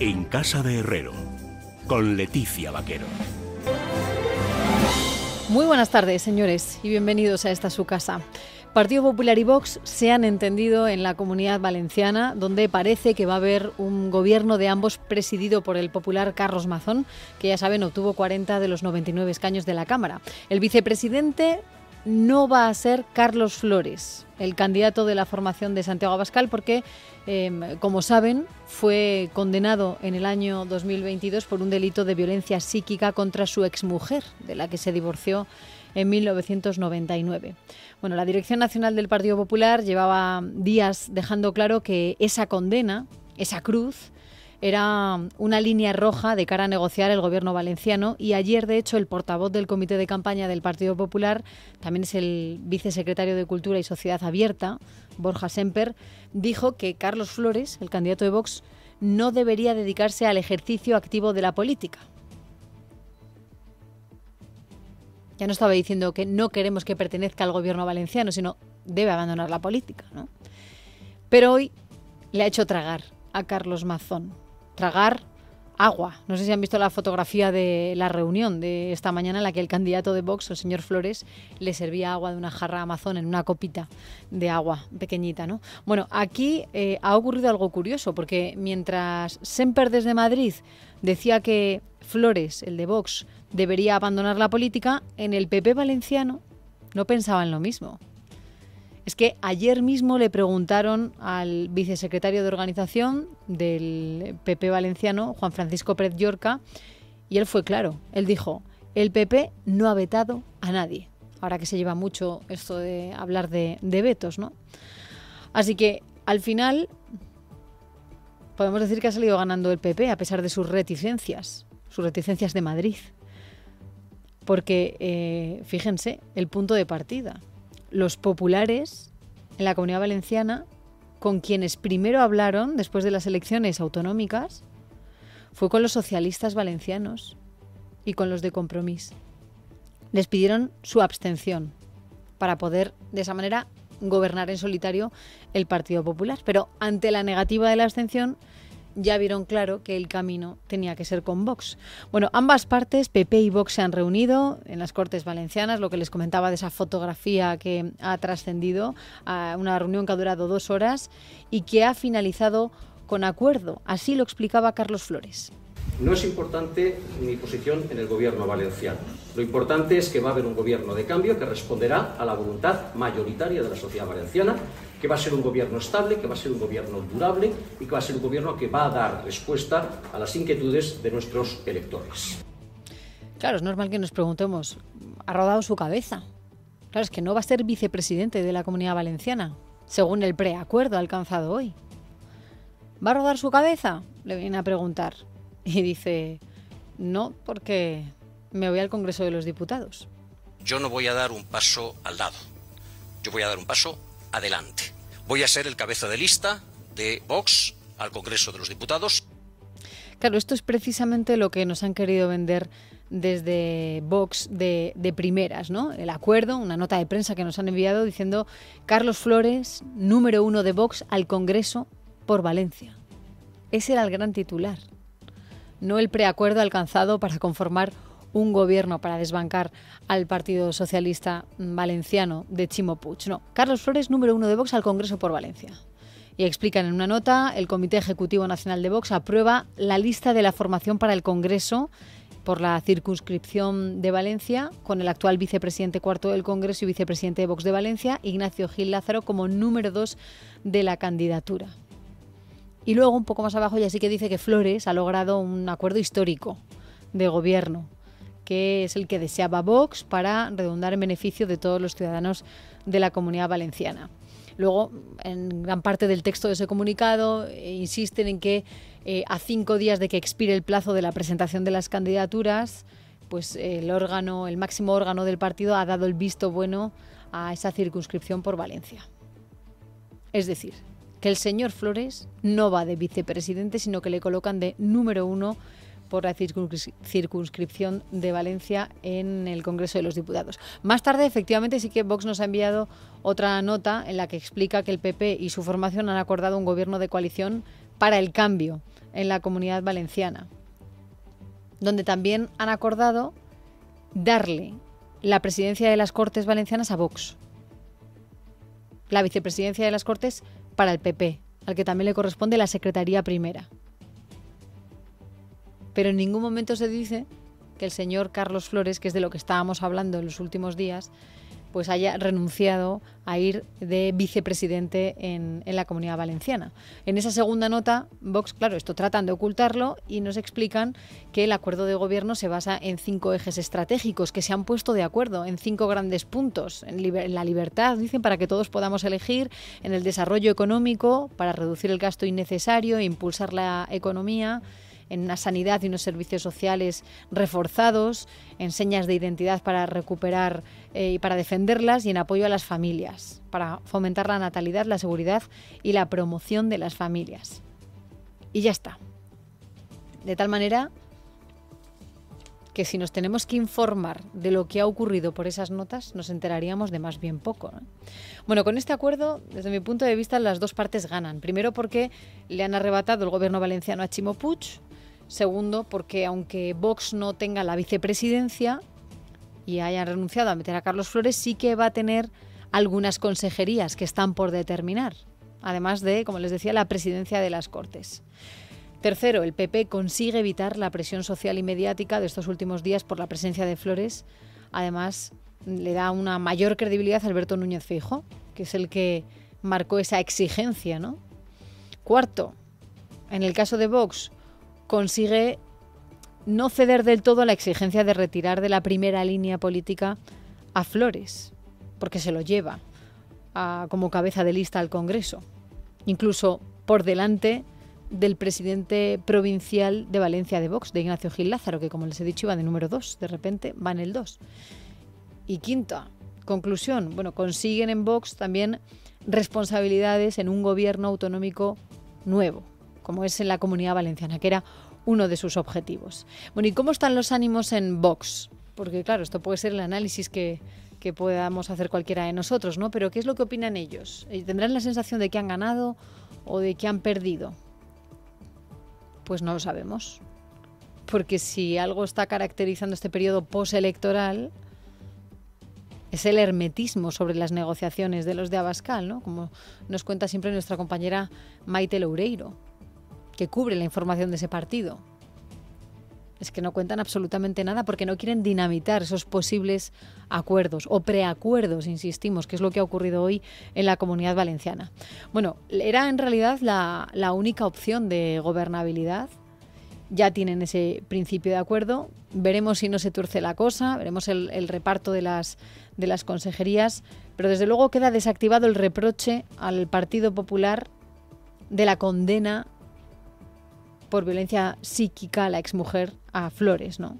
En Casa de Herrero, con Leticia Vaquero. Muy buenas tardes, señores, y bienvenidos a esta su casa. Partido Popular y Vox se han entendido en la Comunidad Valenciana, donde parece que va a haber un gobierno de ambos presidido por el popular Carlos Mazón, que ya saben obtuvo 40 de los 99 escaños de la Cámara. El vicepresidente no va a ser Carlos Flores, el candidato de la formación de Santiago Abascal, porque, como saben, fue condenado en el año 2022 por un delito de violencia psíquica contra su exmujer, de la que se divorció en 1999. Bueno, la Dirección Nacional del Partido Popular llevaba días dejando claro que esa condena, esa cruz, era una línea roja de cara a negociar el gobierno valenciano, y ayer, de hecho, el portavoz del Comité de Campaña del Partido Popular, también es el vicesecretario de Cultura y Sociedad Abierta, Borja Semper, dijo que Carlos Flores, el candidato de Vox, no debería dedicarse al ejercicio activo de la política. Ya no estaba diciendo que no queremos que pertenezca al gobierno valenciano, sino debe abandonar la política, ¿no? Pero hoy le ha hecho tragar a Carlos Mazón. Tragar agua. No sé si han visto la fotografía de la reunión de esta mañana en la que el candidato de Vox, el señor Flores, le servía agua de una jarra a Mazón en una copita de agua pequeñita, ¿no? Bueno, aquí ha ocurrido algo curioso, porque mientras Semper desde Madrid decía que Flores, el de Vox, debería abandonar la política, en el PP valenciano no pensaban lo mismo. Es que ayer mismo le preguntaron al vicesecretario de organización del PP valenciano, Juan Francisco Pérez Llorca, y él fue claro. Él dijo, el PP no ha vetado a nadie. Ahora que se lleva mucho esto de hablar de vetos, ¿no? Así que, al final, podemos decir que ha salido ganando el PP, a pesar de sus reticencias de Madrid. Porque, fíjense, el punto de partida. Los populares en la Comunidad Valenciana, con quienes primero hablaron después de las elecciones autonómicas, fue con los socialistas valencianos y con los de Compromís. Les pidieron su abstención para poder, de esa manera, gobernar en solitario el Partido Popular. Pero ante la negativa de la abstención, ya vieron claro que el camino tenía que ser con Vox. Bueno, ambas partes, PP y Vox, se han reunido en las Cortes Valencianas, lo que les comentaba de esa fotografía que ha trascendido, a una reunión que ha durado 2 horas y que ha finalizado con acuerdo. Así lo explicaba Carlos Flores. No es importante mi posición en el gobierno valenciano. Lo importante es que va a haber un gobierno de cambio que responderá a la voluntad mayoritaria de la sociedad valenciana, que va a ser un gobierno estable, que va a ser un gobierno durable y que va a ser un gobierno que va a dar respuesta a las inquietudes de nuestros electores. Claro, es normal que nos preguntemos, ¿ha rodado su cabeza? Claro, es que no va a ser vicepresidente de la Comunidad Valenciana, según el preacuerdo alcanzado hoy. ¿Va a rodar su cabeza?, le viene a preguntar. Y dice, no, porque me voy al Congreso de los Diputados. Yo no voy a dar un paso al lado, yo voy a dar un paso adelante. Voy a ser el cabeza de lista de Vox al Congreso de los Diputados. Claro, esto es precisamente lo que nos han querido vender desde Vox de primeras, ¿no? El acuerdo, una nota de prensa que nos han enviado diciendo Carlos Flores, número 1 de Vox al Congreso por Valencia. Ese era el gran titular. No el preacuerdo alcanzado para conformar un gobierno para desbancar al Partido Socialista Valenciano de Chimo Puig. No, Carlos Flores, número 1 de Vox al Congreso por Valencia. Y explican en una nota, el Comité Ejecutivo Nacional de Vox aprueba la lista de la formación para el Congreso por la circunscripción de Valencia, con el actual vicepresidente cuarto del Congreso y vicepresidente de Vox de Valencia, Ignacio Gil Lázaro, como número 2 de la candidatura. Y luego, un poco más abajo, ya sí que dice que Flores ha logrado un acuerdo histórico de gobierno, que es el que deseaba Vox para redundar en beneficio de todos los ciudadanos de la Comunidad Valenciana. Luego, en gran parte del texto de ese comunicado, insisten en que a 5 días de que expire el plazo de la presentación de las candidaturas, pues el máximo órgano del partido ha dado el visto bueno a esa circunscripción por Valencia. Es decir, que el señor Flores no va de vicepresidente, sino que le colocan de número 1 por la circunscripción de Valencia en el Congreso de los Diputados. Más tarde, efectivamente, sí que Vox nos ha enviado otra nota en la que explica que el PP y su formación han acordado un gobierno de coalición para el Cambio en la Comunidad Valenciana, donde también han acordado darle la presidencia de las Cortes Valencianas a Vox, la vicepresidencia de las Cortes para el PP, al que también le corresponde la Secretaría Primera. Pero en ningún momento se dice que el señor Carlos Flores, que es de lo que estábamos hablando en los últimos días, pues haya renunciado a ir de vicepresidente en la Comunidad Valenciana. En esa segunda nota, Vox, claro, esto tratan de ocultarlo y nos explican que el acuerdo de gobierno se basa en 5 ejes estratégicos que se han puesto de acuerdo, en 5 grandes puntos. En la libertad, dicen, para que todos podamos elegir, en el desarrollo económico, para reducir el gasto innecesario e impulsar la economía, en una sanidad y unos servicios sociales reforzados, en señas de identidad para recuperar y para defenderlas, y en apoyo a las familias, para fomentar la natalidad, la seguridad y la promoción de las familias. Y ya está. De tal manera que si nos tenemos que informar de lo que ha ocurrido por esas notas, nos enteraríamos de más bien poco, ¿no? Bueno, con este acuerdo, desde mi punto de vista, las dos partes ganan. Primero, porque le han arrebatado el gobierno valenciano a Chimo Puig. Segundo, porque aunque Vox no tenga la vicepresidencia y hayan renunciado a meter a Carlos Flores, sí que va a tener algunas consejerías que están por determinar, además de, como les decía, la presidencia de las Cortes. Tercero, el PP consigue evitar la presión social y mediática de estos últimos días por la presencia de Flores. Además, le da una mayor credibilidad a Alberto Núñez Feijóo, que es el que marcó esa exigencia, ¿no? Cuarto, en el caso de Vox, consigue no ceder del todo a la exigencia de retirar de la primera línea política a Flores, porque se lo lleva como cabeza de lista al Congreso, incluso por delante del presidente provincial de Valencia de Vox, de Ignacio Gil Lázaro, que, como les he dicho, iba de número 2, de repente va en el 2. Y quinta conclusión, bueno, consiguen en Vox también responsabilidades en un gobierno autonómico nuevo, como es en la Comunidad Valenciana, que era uno de sus objetivos. Bueno, ¿y cómo están los ánimos en Vox? Porque, claro, esto puede ser el análisis que podamos hacer cualquiera de nosotros, ¿no? Pero ¿qué es lo que opinan ellos? ¿Tendrán la sensación de que han ganado o de que han perdido? Pues no lo sabemos. Porque si algo está caracterizando este periodo postelectoral, es el hermetismo sobre las negociaciones de los de Abascal, ¿no? Como nos cuenta siempre nuestra compañera Maite Loureiro, que cubre la información de ese partido. Es que no cuentan absolutamente nada porque no quieren dinamitar esos posibles acuerdos o preacuerdos, insistimos, que es lo que ha ocurrido hoy en la Comunidad Valenciana. Bueno, era en realidad la única opción de gobernabilidad. Ya tienen ese principio de acuerdo. Veremos si no se tuerce la cosa, veremos el reparto de las consejerías, pero desde luego queda desactivado el reproche al Partido Popular de la condena por violencia psíquica a la exmujer, a Flores, ¿no?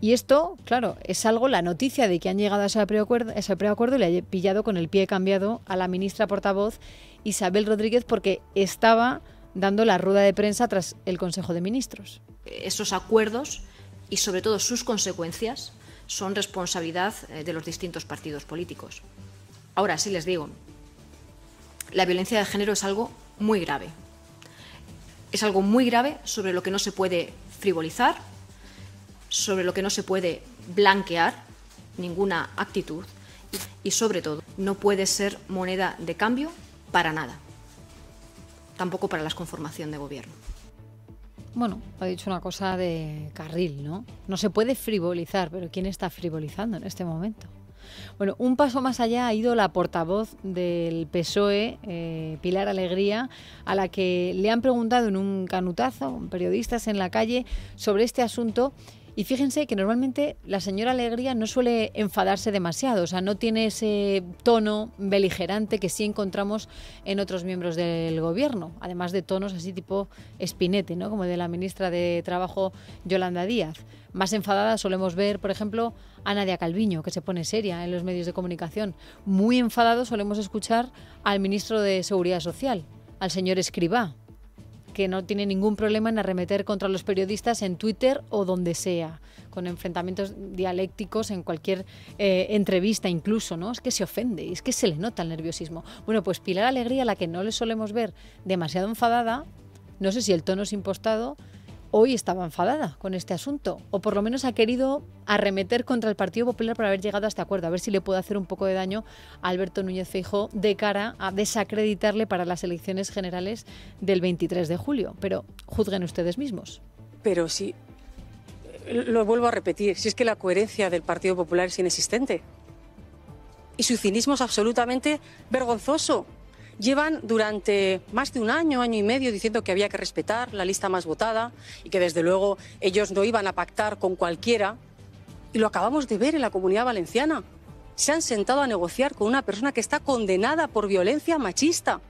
Y esto, claro, es algo, la noticia de que han llegado a ese preacuerdo le ha pillado con el pie cambiado a la ministra portavoz Isabel Rodríguez, porque estaba dando la rueda de prensa tras el Consejo de Ministros. Esos acuerdos y sobre todo sus consecuencias son responsabilidad de los distintos partidos políticos. Ahora sí les digo, la violencia de género es algo muy grave. Es algo muy grave sobre lo que no se puede frivolizar, sobre lo que no se puede blanquear ninguna actitud y sobre todo no puede ser moneda de cambio para nada, tampoco para la conformación de gobierno. Bueno, ha dicho una cosa de carril, ¿no? No se puede frivolizar, pero ¿quién está frivolizando en este momento? Bueno, un paso más allá ha ido la portavoz del PSOE, Pilar Alegría, a la que le han preguntado en un canutazo, periodistas en la calle, sobre este asunto. Y fíjense que normalmente la señora Alegría no suele enfadarse demasiado, o sea, no tiene ese tono beligerante que sí encontramos en otros miembros del gobierno, además de tonos así tipo Espinete, ¿no? Como de la ministra de Trabajo, Yolanda Díaz. Más enfadada solemos ver, por ejemplo, a Nadia Calviño, que se pone seria en los medios de comunicación. Muy enfadado solemos escuchar al ministro de Seguridad Social, al señor Escrivá, que no tiene ningún problema en arremeter contra los periodistas en Twitter o donde sea, con enfrentamientos dialécticos en cualquier entrevista incluso, ¿no? Es que se ofende, es que se le nota el nerviosismo. Bueno, pues Pilar Alegría, a la que no le solemos ver demasiado enfadada, no sé si el tono es impostado, hoy estaba enfadada con este asunto, o por lo menos ha querido arremeter contra el Partido Popular por haber llegado a este acuerdo, a ver si le puede hacer un poco de daño a Alberto Núñez Feijóo de cara a desacreditarle para las elecciones generales del 23 de julio. Pero juzguen ustedes mismos. Pero sí, lo vuelvo a repetir, si es que la coherencia del Partido Popular es inexistente. Y su cinismo es absolutamente vergonzoso. Llevan durante más de un año, año y medio, diciendo que había que respetar la lista más votada y que desde luego ellos no iban a pactar con cualquiera. Y lo acabamos de ver en la Comunidad Valenciana. Se han sentado a negociar con una persona que está condenada por violencia machista.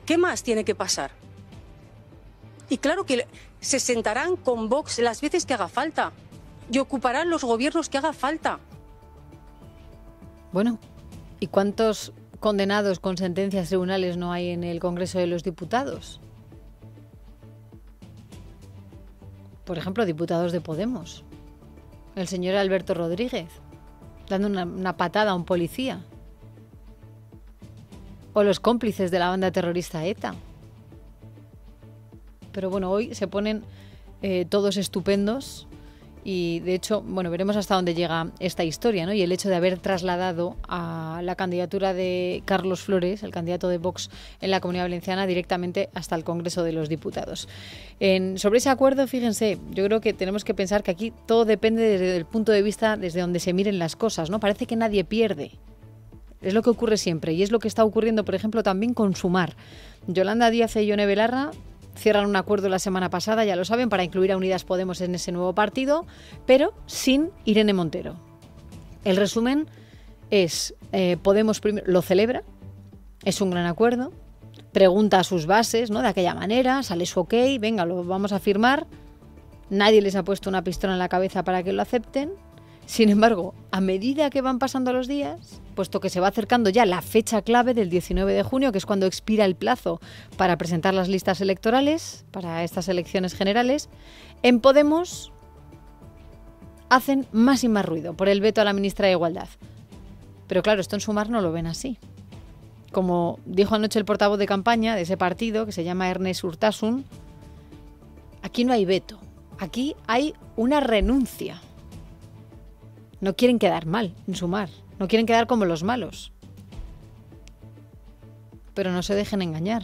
¿Qué más tiene que pasar? Y claro que se sentarán con Vox las veces que haga falta y ocuparán los gobiernos que haga falta. Bueno, ¿y cuántos condenados con sentencias tribunales no hay en el Congreso de los Diputados? Por ejemplo, diputados de Podemos. El señor Alberto Rodríguez, dando una patada a un policía. O los cómplices de la banda terrorista ETA. Pero bueno, hoy se ponen todos estupendos. Y de hecho, bueno, veremos hasta dónde llega esta historia, ¿no? Y el hecho de haber trasladado a la candidatura de Carlos Flores, el candidato de Vox en la Comunidad Valenciana, directamente hasta el Congreso de los Diputados. Sobre ese acuerdo, fíjense, yo creo que tenemos que pensar que aquí todo depende desde el punto de vista desde donde se miren las cosas, ¿no? Parece que nadie pierde. Es lo que ocurre siempre y es lo que está ocurriendo, por ejemplo, también con Sumar. Yolanda Díaz y Ione Belarra cierran un acuerdo la semana pasada, ya lo saben, para incluir a Unidas Podemos en ese nuevo partido, pero sin Irene Montero. El resumen es, Podemos lo celebra, es un gran acuerdo, pregunta a sus bases, ¿no? De aquella manera, sale su ok, venga, lo vamos a firmar, nadie les ha puesto una pistola en la cabeza para que lo acepten. Sin embargo, a medida que van pasando los días, puesto que se va acercando ya la fecha clave del 19 de junio, que es cuando expira el plazo para presentar las listas electorales para estas elecciones generales, en Podemos hacen más y más ruido por el veto a la ministra de Igualdad. Pero claro, esto en Sumar no lo ven así. Como dijo anoche el portavoz de campaña de ese partido, que se llama Ernest Urtasun, aquí no hay veto, aquí hay una renuncia. No quieren quedar mal en Sumar, no quieren quedar como los malos. Pero no se dejen engañar.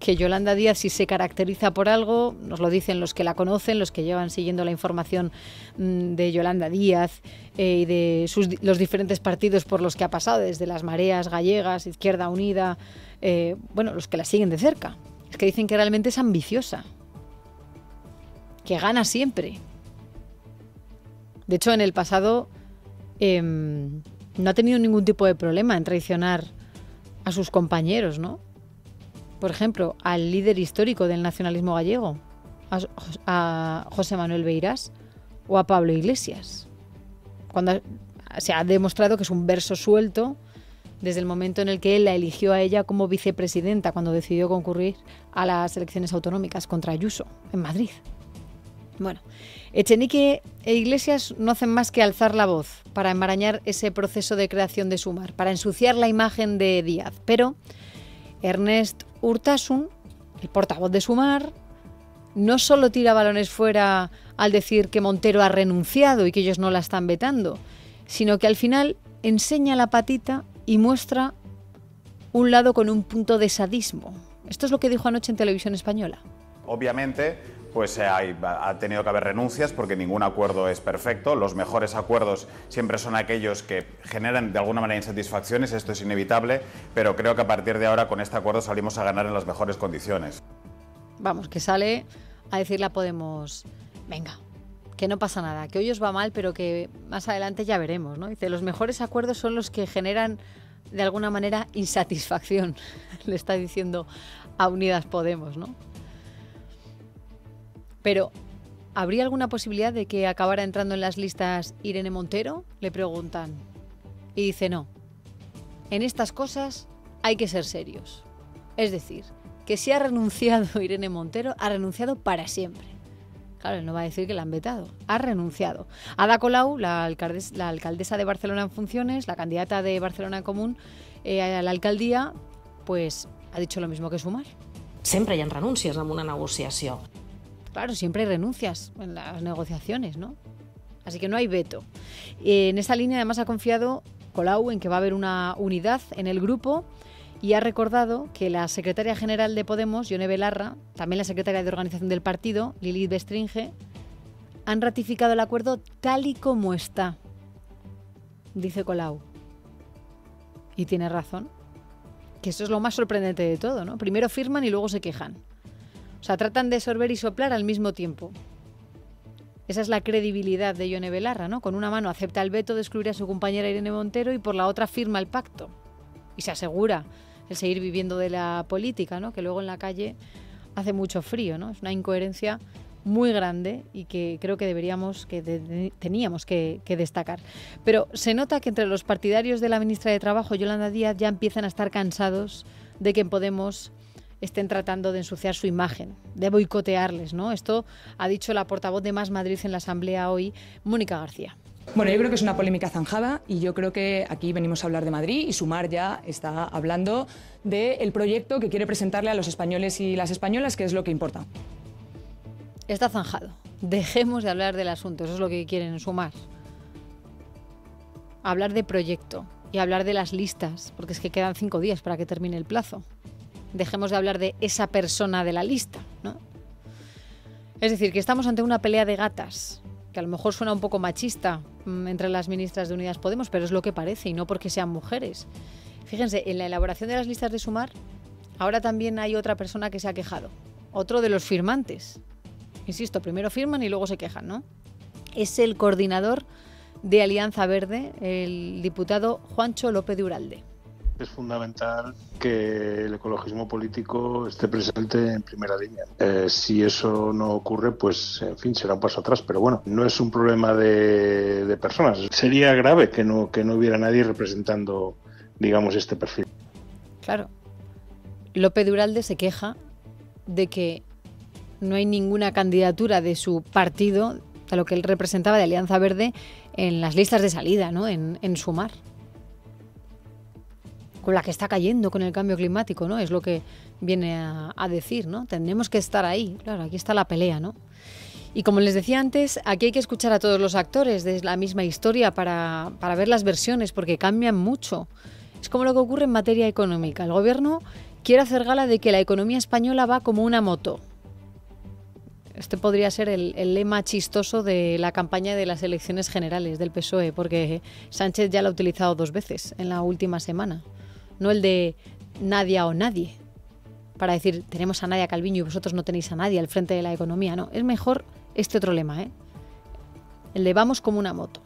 Que Yolanda Díaz, si se caracteriza por algo, nos lo dicen los que la conocen, los que llevan siguiendo la información de Yolanda Díaz y de los diferentes partidos por los que ha pasado, desde las mareas gallegas, Izquierda Unida, los que la siguen de cerca. Es que dicen que realmente es ambiciosa, que gana siempre. De hecho, en el pasado no ha tenido ningún tipo de problema en traicionar a sus compañeros, ¿no? Por ejemplo, al líder histórico del nacionalismo gallego, a José Manuel Beirás, o a Pablo Iglesias. Cuando se ha demostrado que es un verso suelto desde el momento en el que él la eligió a ella como vicepresidenta, cuando decidió concurrir a las elecciones autonómicas contra Ayuso, en Madrid. Bueno, Echenique e Iglesias no hacen más que alzar la voz para enmarañar ese proceso de creación de Sumar, para ensuciar la imagen de Díaz. Pero Ernest Urtasun, el portavoz de Sumar, no solo tira balones fuera al decir que Montero ha renunciado y que ellos no la están vetando, sino que al final enseña la patita y muestra un lado con un punto de sadismo. Esto es lo que dijo anoche en Televisión Española. Obviamente, pues ha tenido que haber renuncias porque ningún acuerdo es perfecto. Los mejores acuerdos siempre son aquellos que generan de alguna manera insatisfacciones, esto es inevitable, pero creo que a partir de ahora con este acuerdo salimos a ganar en las mejores condiciones. Vamos, que sale a decirle a Podemos, venga, que no pasa nada, que hoy os va mal, pero que más adelante ya veremos, ¿no? Dice, los mejores acuerdos son los que generan de alguna manera insatisfacción, le está diciendo a Unidas Podemos, ¿no? Pero, ¿habría alguna posibilidad de que acabara entrando en las listas Irene Montero? Le preguntan. Y dice, no. En estas cosas hay que ser serios. Es decir, que si ha renunciado Irene Montero, ha renunciado para siempre. Claro, él no va a decir que la han vetado. Ha renunciado. Ada Colau, la alcaldesa de Barcelona en funciones, la candidata de Barcelona en Común a la alcaldía, pues ha dicho lo mismo que Sumar. Sempre hi ha renúncies en una negociació. Claro, siempre hay renuncias en las negociaciones, ¿no? Así que no hay veto. En esa línea además ha confiado Colau en que va a haber una unidad en el grupo y ha recordado que la secretaria general de Podemos, Ione Belarra, también la secretaria de organización del partido, Lilith Bestringe, han ratificado el acuerdo tal y como está, dice Colau. Y tiene razón, que eso es lo más sorprendente de todo, ¿no? Primero firman y luego se quejan. O sea, tratan de sorber y soplar al mismo tiempo. Esa es la credibilidad de Ione Belarra, ¿no? Con una mano acepta el veto de excluir a su compañera Irene Montero y por la otra firma el pacto. Y se asegura el seguir viviendo de la política, ¿no? Que luego en la calle hace mucho frío, ¿no? Es una incoherencia muy grande y que creo que teníamos que destacar. Pero se nota que entre los partidarios de la ministra de Trabajo, Yolanda Díaz, ya empiezan a estar cansados de que en Podemos estén tratando de ensuciar su imagen, de boicotearles, ¿no? Esto ha dicho la portavoz de Más Madrid en la Asamblea hoy, Mónica García. Bueno, yo creo que es una polémica zanjada y yo creo que aquí venimos a hablar de Madrid y Sumar ya está hablando del proyecto que quiere presentarle a los españoles y las españolas, que es lo que importa. Está zanjado. Dejemos de hablar del asunto, eso es lo que quieren Sumar. Hablar de proyecto y hablar de las listas, porque es que quedan 5 días para que termine el plazo. Dejemos de hablar de esa persona de la lista, ¿no? Es decir, que estamos ante una pelea de gatas, que a lo mejor suena un poco machista entre las ministras de Unidas Podemos, pero es lo que parece, y no porque sean mujeres. Fíjense, en la elaboración de las listas de Sumar, ahora también hay otra persona que se ha quejado, otro de los firmantes. Insisto, primero firman y luego se quejan, ¿no? Es el coordinador de Alianza Verde, el diputado Juancho López de Uralde. Es fundamental que el ecologismo político esté presente en primera línea. Si eso no ocurre, pues, en fin, será un paso atrás. Pero bueno, no es un problema de personas. Sería grave que no hubiera nadie representando, digamos, este perfil. Claro. López de Uralde se queja de que no hay ninguna candidatura de su partido, a lo que él representaba de Alianza Verde, en las listas de salida, ¿no? En Sumar. Con la que está cayendo con el cambio climático, ¿no? Es lo que viene a decir, ¿no? Tenemos que estar ahí. Claro, aquí está la pelea, ¿no? Y como les decía antes, aquí hay que escuchar a todos los actores de la misma historia para ver las versiones, porque cambian mucho. Es como lo que ocurre en materia económica. El gobierno quiere hacer gala de que la economía española va como una moto. Este podría ser el lema chistoso de la campaña de las elecciones generales del PSOE, porque Sánchez ya lo ha utilizado 2 veces en la última semana. No el de Nadia o nadie, para decir tenemos a Nadia Calviño y vosotros no tenéis a nadie al frente de la economía. No, es mejor este otro lema, el de vamos como una moto.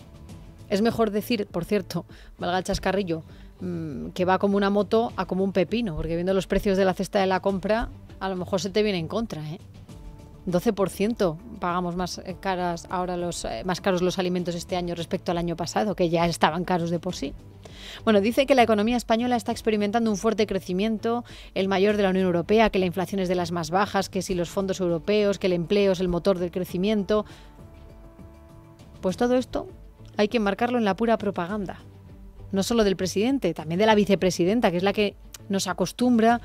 Es mejor decir, por cierto, valga el chascarrillo, que va como una moto a como un pepino, porque viendo los precios de la cesta de la compra, a lo mejor se te viene en contra, 12% pagamos más caros los alimentos este año respecto al año pasado, que ya estaban caros de por sí. Bueno, dice que la economía española está experimentando un fuerte crecimiento, el mayor de la Unión Europea, que la inflación es de las más bajas, que si los fondos europeos, que el empleo es el motor del crecimiento. Pues todo esto hay que marcarlo en la pura propaganda. No solo del presidente, también de la vicepresidenta, que es la que nos acostumbra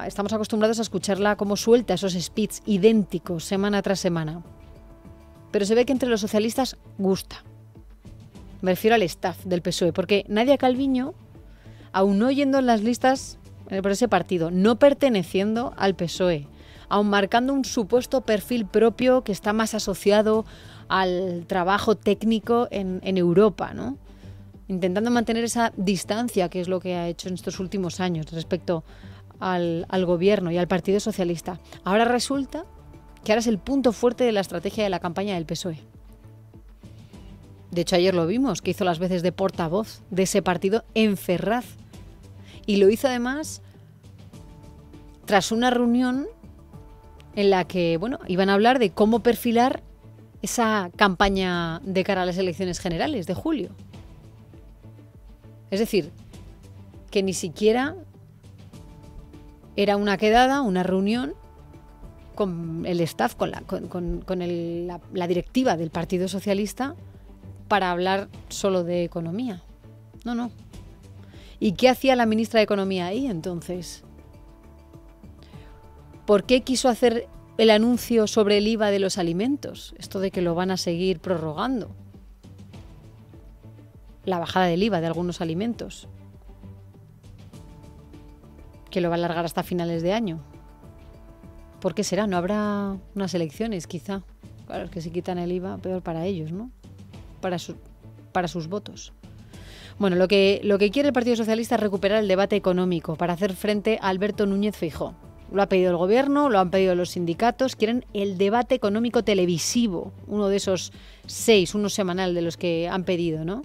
estamos acostumbrados a escucharla como suelta esos speeches idénticos semana tras semana. Pero se ve que entre los socialistas gusta. Me refiero al staff del PSOE, porque Nadia Calviño, aún no yendo en las listas por ese partido, no perteneciendo al PSOE, aún marcando un supuesto perfil propio que está más asociado al trabajo técnico en Europa, ¿no? Intentando mantener esa distancia, que es lo que ha hecho en estos últimos años respecto al gobierno y al Partido Socialista. Ahora resulta que ahora es el punto fuerte de la estrategia de la campaña del PSOE. De hecho, ayer lo vimos, que hizo las veces de portavoz de ese partido en Ferraz. Y lo hizo además tras una reunión en la que, iban a hablar de cómo perfilar esa campaña de cara a las elecciones generales de julio. Es decir, que ni siquiera era una quedada, una reunión con el staff, con la directiva del Partido Socialista para hablar solo de economía. No. ¿Y qué hacía la ministra de Economía ahí entonces? ¿por qué quiso hacer el anuncio sobre el IVA de los alimentos? Esto de que lo van a seguir prorrogando. La bajada del IVA de algunos alimentos. Que lo va a alargar hasta finales de año. ¿Por qué será? ¿No habrá unas elecciones, quizá? Claro, es que si quitan el IVA, peor para ellos, ¿no? Para sus votos. Bueno, lo que quiere el Partido Socialista es recuperar el debate económico para hacer frente a Alberto Núñez Feijóo. Lo ha pedido el Gobierno, lo han pedido los sindicatos, quieren el debate económico televisivo, uno de esos 6, uno semanal de los que han pedido, ¿no?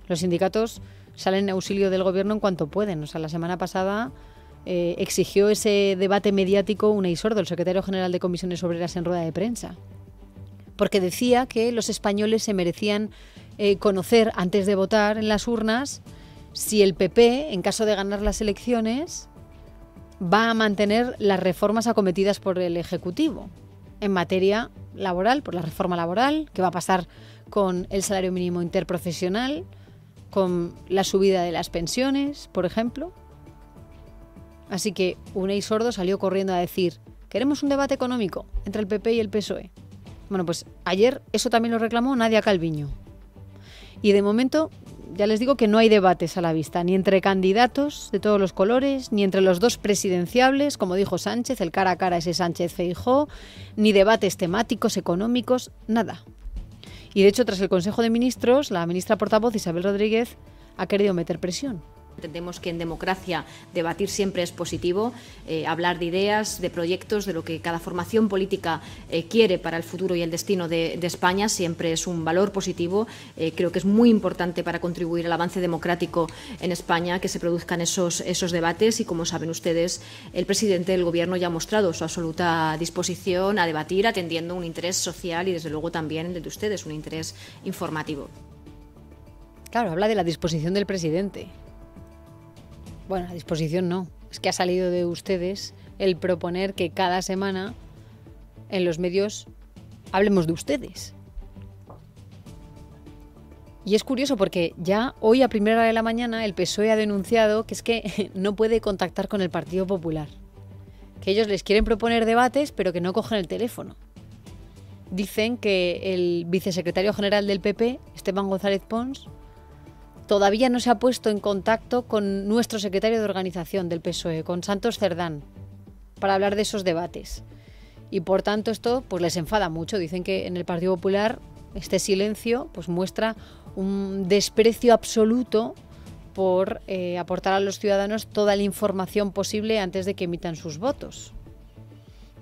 Los sindicatos salen en auxilio del Gobierno en cuanto pueden. O sea, la semana pasada exigió ese debate mediático Unai Sordo, el secretario general de Comisiones Obreras, en rueda de prensa, porque decía que los españoles se merecían conocer antes de votar en las urnas si el PP, en caso de ganar las elecciones, va a mantener las reformas acometidas por el Ejecutivo en materia laboral, por la reforma laboral, qué va a pasar con el salario mínimo interprofesional, con la subida de las pensiones, por ejemplo. Así que Unai Sordo salió corriendo a decir: queremos un debate económico entre el PP y el PSOE. Bueno, pues ayer eso también lo reclamó Nadia Calviño. Y de momento ya les digo que no hay debates a la vista, ni entre candidatos de todos los colores, ni entre los dos presidenciables, como dijo Sánchez, el cara a cara ese Sánchez-Feijóo, ni debates temáticos, económicos, nada. Y de hecho, tras el Consejo de Ministros, la ministra portavoz Isabel Rodríguez ha querido meter presión. Entendemos que en democracia debatir siempre es positivo, hablar de ideas, de proyectos, de lo que cada formación política quiere para el futuro y el destino de España siempre es un valor positivo. Creo que es muy importante para contribuir al avance democrático en España que se produzcan esos debates y, como saben ustedes, el presidente del Gobierno ya ha mostrado su absoluta disposición a debatir atendiendo un interés social y, desde luego, también el de ustedes, un interés informativo. Claro, habla de la disposición del presidente. Bueno, a disposición no, es que ha salido de ustedes el proponer que cada semana en los medios hablemos de ustedes. Y es curioso porque ya hoy a primera hora de la mañana el PSOE ha denunciado que es que no puede contactar con el Partido Popular, que ellos les quieren proponer debates pero que no cogen el teléfono. Dicen que el vicesecretario general del PP, Esteban González Pons, todavía no se ha puesto en contacto con nuestro secretario de organización del PSOE, con Santos Cerdán, para hablar de esos debates. Y por tanto esto pues les enfada mucho. Dicen que en el Partido Popular este silencio pues muestra un desprecio absoluto por aportar a los ciudadanos toda la información posible antes de que emitan sus votos.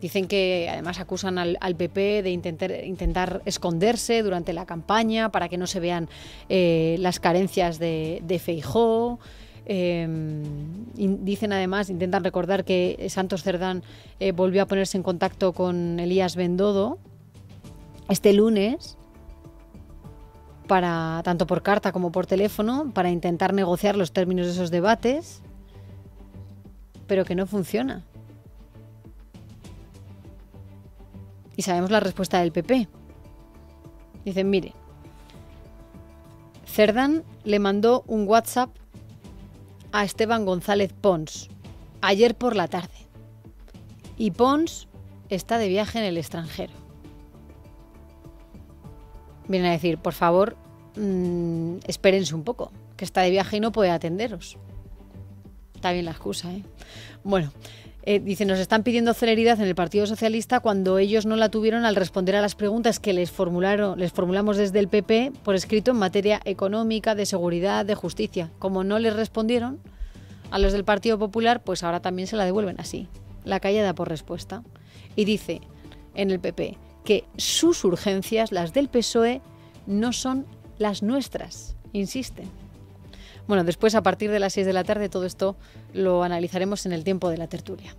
Dicen que además acusan al PP de intentar esconderse durante la campaña para que no se vean las carencias de Feijóo. Dicen además, intentan recordar que Santos Cerdán volvió a ponerse en contacto con Elías Bendodo este lunes, tanto por carta como por teléfono, para intentar negociar los términos de esos debates, pero que no funciona. Y sabemos la respuesta del PP. Dicen, mire, Cerdán le mandó un WhatsApp a Esteban González Pons ayer por la tarde. Y Pons está de viaje en el extranjero. Vienen a decir, por favor, espérense un poco, que está de viaje y no puede atenderos. Está bien la excusa, ¿eh? Bueno, dice, nos están pidiendo celeridad en el Partido Socialista cuando ellos no la tuvieron al responder a las preguntas que les formulamos desde el PP por escrito en materia económica, de seguridad, de justicia. Como no les respondieron a los del Partido Popular, pues ahora también se la devuelven así, la callada por respuesta. Y dice en el PP que sus urgencias, las del PSOE, no son las nuestras, insisten. Bueno, después, a partir de las 6 de la tarde, todo esto lo analizaremos en el tiempo de la tertulia.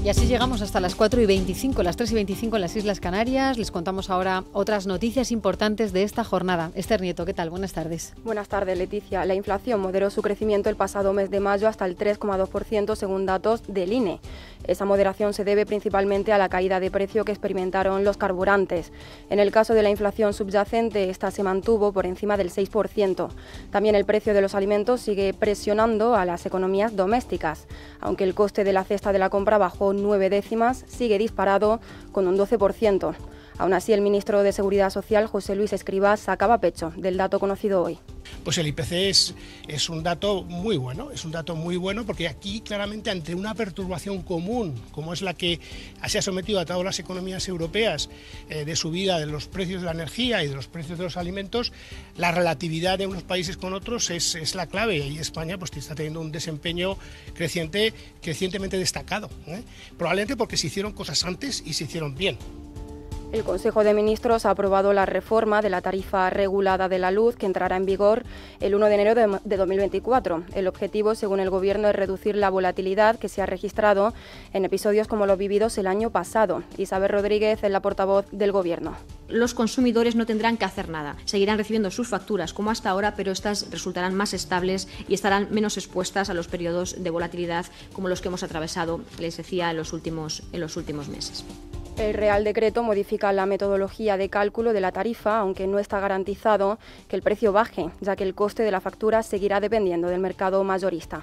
Y Y así llegamos hasta las 4:25, las 3:25 en las Islas Canarias. Les contamos ahora otras noticias importantes de esta jornada. Esther Nieto, ¿qué tal? Buenas tardes. Buenas tardes, Leticia. La inflación moderó su crecimiento el pasado mes de mayo hasta el 3,2% según datos del INE. Esa moderación se debe principalmente a la caída de precio que experimentaron los carburantes. En el caso de la inflación subyacente, esta se mantuvo por encima del 6%. También el precio de los alimentos sigue presionando a las economías domésticas. Aunque el coste de la cesta de la compra bajó 9 décimas, sigue disparado con un 12%. Aún así, el ministro de Seguridad Social, José Luis Escrivá, sacaba pecho del dato conocido hoy. Pues el IPC es un dato muy bueno, porque aquí claramente ante una perturbación común, como es la que se ha sometido a todas las economías europeas, de subida de los precios de la energía y de los precios de los alimentos, la relatividad de unos países con otros es la clave, y España pues está teniendo un desempeño crecientemente destacado, probablemente porque se hicieron cosas antes y se hicieron bien. El Consejo de Ministros ha aprobado la reforma de la tarifa regulada de la luz que entrará en vigor el 1 de enero de 2024. El objetivo, según el Gobierno, es reducir la volatilidad que se ha registrado en episodios como los vividos el año pasado. Isabel Rodríguez es la portavoz del Gobierno. Los consumidores no tendrán que hacer nada. Seguirán recibiendo sus facturas como hasta ahora, pero estas resultarán más estables y estarán menos expuestas a los periodos de volatilidad como los que hemos atravesado, les decía, en los últimos meses. El Real Decreto modifica la metodología de cálculo de la tarifa, aunque no está garantizado que el precio baje, ya que el coste de la factura seguirá dependiendo del mercado mayorista.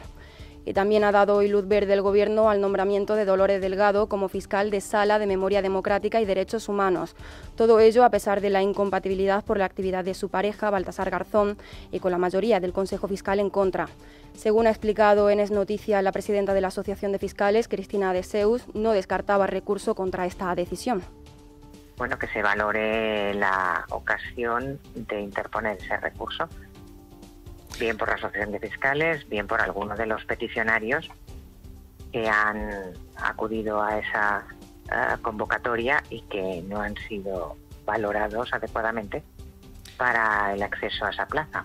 Y también ha dado hoy luz verde el Gobierno al nombramiento de Dolores Delgado como fiscal de Sala de Memoria Democrática y Derechos Humanos. Todo ello a pesar de la incompatibilidad por la actividad de su pareja, Baltasar Garzón, y con la mayoría del Consejo Fiscal en contra. Según ha explicado en Es Noticia la presidenta de la Asociación de Fiscales, Cristina de Seus, no descartaba recurso contra esta decisión. Bueno, que se valore la ocasión de interponer ese recurso, bien por la Asociación de Fiscales, bien por alguno de los peticionarios que han acudido a esa convocatoria y que no han sido valorados adecuadamente para el acceso a esa plaza.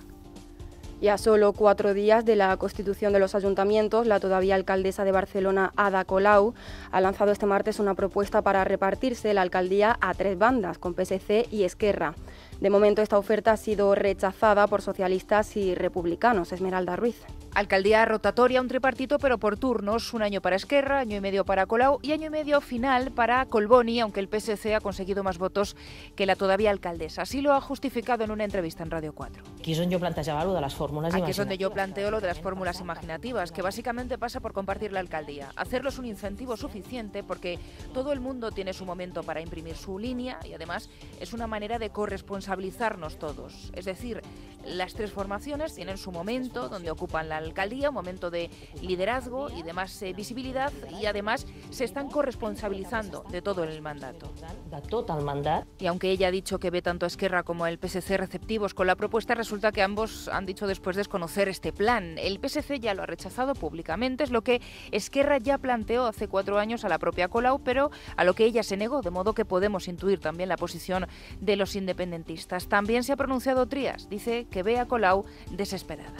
Y a solo 4 días de la constitución de los ayuntamientos, la todavía alcaldesa de Barcelona, Ada Colau, ha lanzado este martes una propuesta para repartirse la alcaldía a 3 bandas, con PSC y Esquerra. De momento, esta oferta ha sido rechazada por socialistas y republicanos. Esmeralda Ruiz. Alcaldía rotatoria, un tripartito, pero por turnos. 1 año para Esquerra, año y medio para Colau y año y medio final para Collboni, aunque el PSC ha conseguido más votos que la todavía alcaldesa. Así lo ha justificado en una entrevista en Radio 4. Aquí es donde yo planteaba lo de las fórmulas imaginativas. Aquí es donde yo planteo lo de las fórmulas imaginativas, que básicamente pasa por compartir la alcaldía. Hacerlo es un incentivo suficiente porque todo el mundo tiene su momento para imprimir su línea y además es una manera de corresponsabilizarnos todos. Es decir, las 3 formaciones tienen su momento donde ocupan la alcaldía, un momento de liderazgo y de más visibilidad, y además se están corresponsabilizando de todo el mandato. De tot el mandat. Y aunque ella ha dicho que ve tanto a Esquerra como el PSC receptivos con la propuesta, resulta que ambos han dicho después desconocer este plan. El PSC ya lo ha rechazado públicamente, es lo que Esquerra ya planteó hace 4 años a la propia Colau, pero a lo que ella se negó, de modo que podemos intuir también la posición de los independentistas. También se ha pronunciado Trías, dice que ve a Colau desesperada.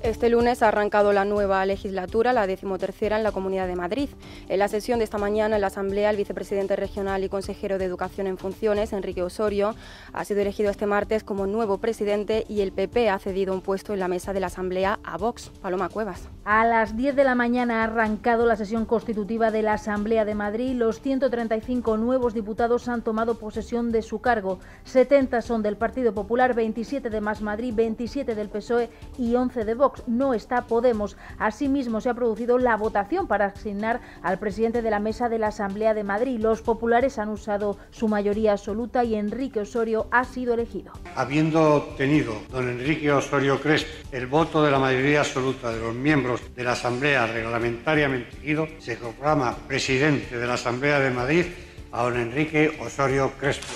Este lunes ha arrancado la nueva legislatura, la 13ª en la Comunidad de Madrid. En la sesión de esta mañana en la Asamblea, el vicepresidente regional y consejero de Educación en funciones, Enrique Osorio, ha sido elegido este martes como nuevo presidente y el PP ha cedido un puesto en la mesa de la Asamblea a Vox. Paloma Cuevas. A las 10 de la mañana ha arrancado la sesión constitutiva de la Asamblea de Madrid. Los 135 nuevos diputados han tomado posesión de su cargo. 70 son del Partido Popular, 27 de Más Madrid, 27 del PSOE y 11 de Vox. No está Podemos. Asimismo, se ha producido la votación para asignar al presidente de la mesa de la Asamblea de Madrid. Los populares han usado su mayoría absoluta y Enrique Osorio ha sido elegido. Habiendo obtenido don Enrique Osorio Crespo el voto de la mayoría absoluta de los miembros de la Asamblea reglamentariamente elegido, se proclama presidente de la Asamblea de Madrid a don Enrique Osorio Crespo.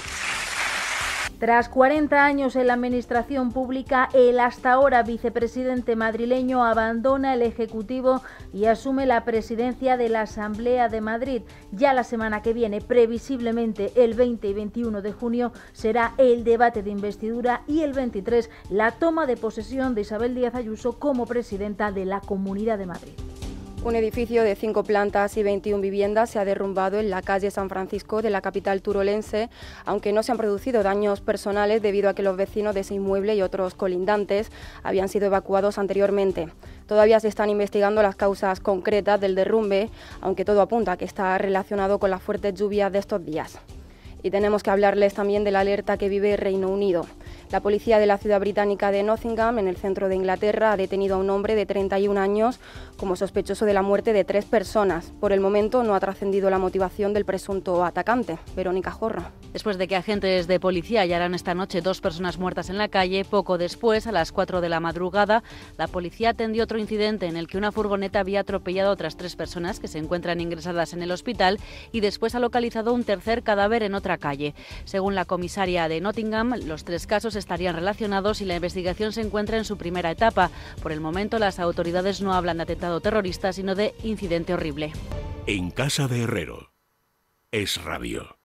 Tras 40 años en la administración pública, el hasta ahora vicepresidente madrileño abandona el Ejecutivo y asume la presidencia de la Asamblea de Madrid. Ya la semana que viene, previsiblemente el 20 y 21 de junio, será el debate de investidura y el 23 la toma de posesión de Isabel Díaz Ayuso como presidenta de la Comunidad de Madrid. Un edificio de 5 plantas y 21 viviendas se ha derrumbado en la calle San Francisco de la capital turolense, aunque no se han producido daños personales debido a que los vecinos de ese inmueble y otros colindantes habían sido evacuados anteriormente. Todavía se están investigando las causas concretas del derrumbe, aunque todo apunta a que está relacionado con las fuertes lluvias de estos días. Y tenemos que hablarles también de la alerta que vive Reino Unido. La policía de la ciudad británica de Nottingham, en el centro de Inglaterra, ha detenido a un hombre de 31 años como sospechoso de la muerte de 3 personas. Por el momento no ha trascendido la motivación del presunto atacante. Verónica Jorro. Después de que agentes de policía hallaran esta noche 2 personas muertas en la calle, poco después, a las 4 de la madrugada, la policía atendió otro incidente en el que una furgoneta había atropellado a otras 3 personas que se encuentran ingresadas en el hospital y después ha localizado un tercer cadáver en otra calle. Según la comisaria de Nottingham, los 3 casos estarían relacionados y la investigación se encuentra en su primera etapa. Por el momento, las autoridades no hablan de atentado terrorista, sino de incidente horrible. En casa de Herrero es radio.